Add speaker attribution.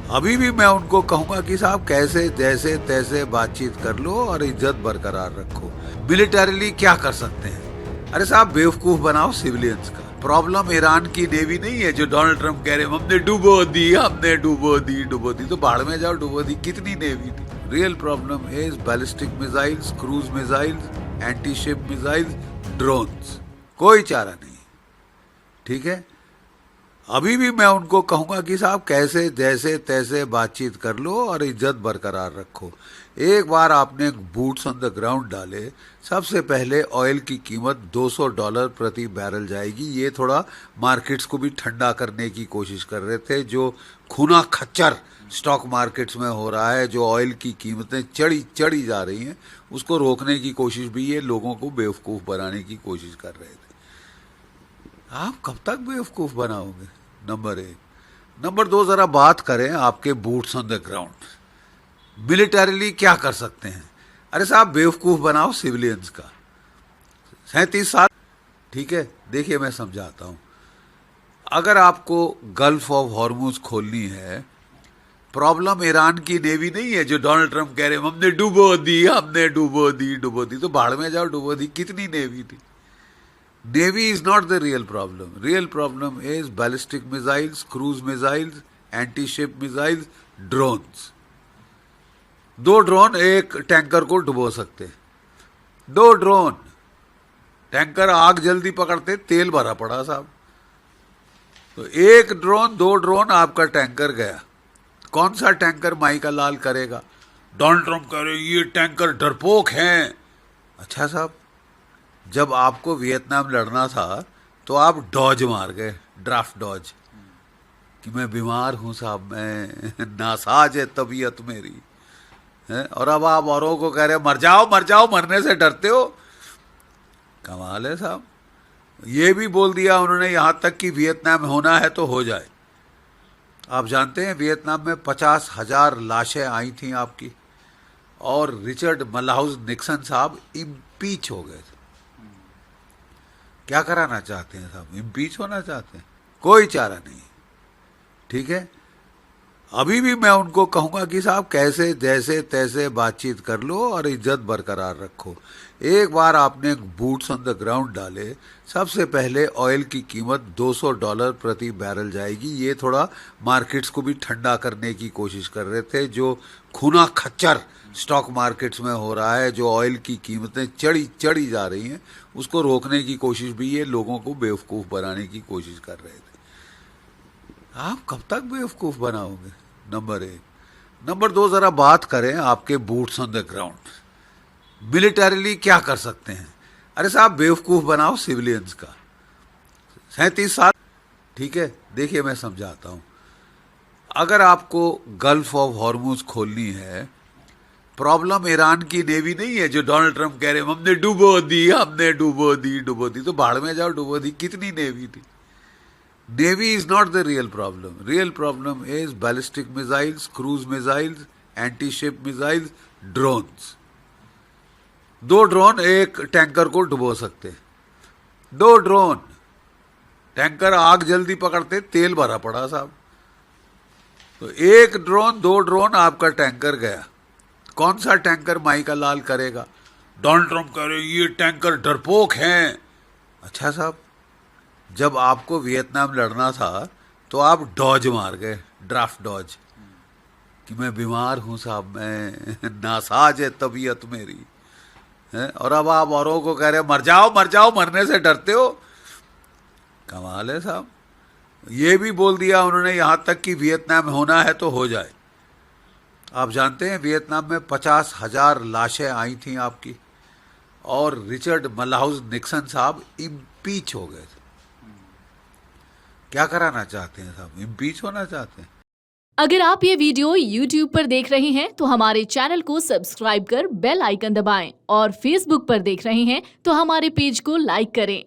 Speaker 1: अभी भी मैं उनको कहूंगा कि साहब कैसे जैसे तैसे बातचीत कर लो और इज्जत बरकरार रखो। मिलिटरीली क्या कर सकते हैं? अरे साहब बेवकूफ बनाओ सिविलियंस का। प्रॉब्लम ईरान की नेवी नहीं है जो डोनाल्ड ट्रंप कह रहे हैं हमने डुबो दी। तो बाढ़ में जाओ, डुबो दी। कितनी नेवी थी? Real problem is ballistic missiles, cruise missiles, anti ship missiles, drones. कोई चारा नहीं, ठीक है। अभी भी मैं उनको कहूंगा कि साहब कैसे जैसे तैसे बातचीत कर लो और इज्जत बरकरार रखो। एक बार आपने बूट्स ऑन द ग्राउंड डाले, सबसे पहले ऑयल की कीमत $200 प्रति बैरल जाएगी। ये थोड़ा मार्केट्स को भी ठंडा करने की कोशिश कर रहे थे। जो खूना खच्चर स्टॉक मार्केट्स में हो रहा है, जो ऑयल की कीमतें चढ़ी जा रही हैं, उसको रोकने की कोशिश भी ये लोगों को बेवकूफ़ बनाने की कोशिश कर रहे थे। आप कब तक बेवकूफ़ बनाओगे? नंबर 1। नंबर 2, जरा बात करें आपके boots on the ground. Militarily क्या कर सकते हैं? अरे साहब बेवकूफ़ बनाओ सिविलियंस का। 37 साल, ठीक है। देखिए मैं समझाता हूं। अगर आपको गल्फ ऑफ हॉर्मुज खोलनी है, प्रॉब्लम ईरान की नेवी नहीं है जो डोनाल्ड ट्रंप कह रहे हैं हमने डुबो दी। तो बाढ़ में जाओ, डुबो दी। कितनी नेवी थी? Navy is not the real problem. Real problem is ballistic missiles, cruise missiles, anti-ship missiles, drones. 2 drone एक टैंकर को डुबो सकते। 2 ड्रोन, टैंकर आग जल्दी पकड़ते, तेल भरा पड़ा साहब। तो 1 ड्रोन 2 ड्रोन आपका टैंकर गया। कौन सा टैंकर माई का लाल करेगा? डोनाल्ड ट्रंप कह रहे ये टैंकर डरपोक हैं। अच्छा साहब, जब आपको वियतनाम लड़ना था तो आप डॉज मार गए, ड्राफ्ट डॉज, कि मैं बीमार हूं साहब, मैं नासाज है तबीयत मेरी है। और अब आप औरों को कह रहे मर जाओ, मरने से डरते हो। कमाल है साहब। ये भी बोल दिया उन्होंने यहां तक कि वियतनाम होना है तो हो जाए। आप जानते हैं वियतनाम में 50,000 लाशें आई थी आपकी, और रिचर्ड मलाउस निक्सन साहब इम्पीच हो गए थे। क्या कराना चाहते हैं साहब? इम्पीच होना चाहते हैं? कोई चारा नहीं, ठीक है। अभी भी मैं उनको कहूंगा कि साहब कैसे जैसे तैसे बातचीत कर लो और इज्जत बरकरार रखो। एक बार आपने बूट्स ऑन द ग्राउंड डाले, सबसे पहले ऑयल की कीमत $200 प्रति बैरल जाएगी। ये थोड़ा मार्केट्स को भी ठंडा करने की कोशिश कर रहे थे। जो खूना खच्चर स्टॉक मार्केट्स में हो रहा है, जो ऑयल की कीमतें चढ़ी जा रही हैं, उसको रोकने की कोशिश भी ये लोगों को बेवकूफ़ बनाने की कोशिश कर रहे थे। आप कब तक बेवकूफ़ बनाओगे? नंबर 1। नंबर 2, जरा बात करें आपके boots on the ground. Militarily क्या कर सकते हैं? अरे साहब बेवकूफ़ बनाओ सिविलियंस का। 37 साल, ठीक है। देखिए मैं समझाता हूं। अगर आपको गल्फ ऑफ हॉर्मुज खोलनी है, प्रॉब्लम ईरान की नेवी नहीं है जो डोनाल्ड ट्रंप कह रहे हैं हमने डुबो दी। तो बाढ़ में जाओ, डुबो दी। कितनी नेवी थी? Navy is not the real problem. Real problem is ballistic missiles, cruise missiles, anti-ship missiles, drones. 2 drone एक टैंकर को डुबो सकते। 2 ड्रोन, टैंकर आग जल्दी पकड़ते, तेल भरा पड़ा साहब। तो 1 ड्रोन 2 ड्रोन आपका टैंकर गया। कौन सा टैंकर माई का लाल करेगा? डोनाल्ड ट्रंप कह रहे ये टैंकर डरपोक हैं। अच्छा साहब, जब आपको वियतनाम लड़ना था तो आप डॉज मार गए, ड्राफ्ट डॉज, कि मैं बीमार हूं साहब, मैं नासाज है तबीयत मेरी है। और अब आप औरों को कह रहे मर जाओ, मरने से डरते हो। कमाल है साहब। ये भी बोल दिया उन्होंने यहां तक कि वियतनाम होना है तो हो जाए। आप जानते हैं वियतनाम में 50,000 लाशें आई थी आपकी, और रिचर्ड मलाउस निक्सन साहब इम्पीच हो गए थे। क्या कराना चाहते हैं साहब? इम्पीच होना चाहते हैं?
Speaker 2: अगर आप ये वीडियो YouTube पर देख रहे हैं तो हमारे चैनल को सब्सक्राइब कर बेल आइकन दबाएं, और Facebook पर देख रहे हैं तो हमारे पेज को लाइक करें।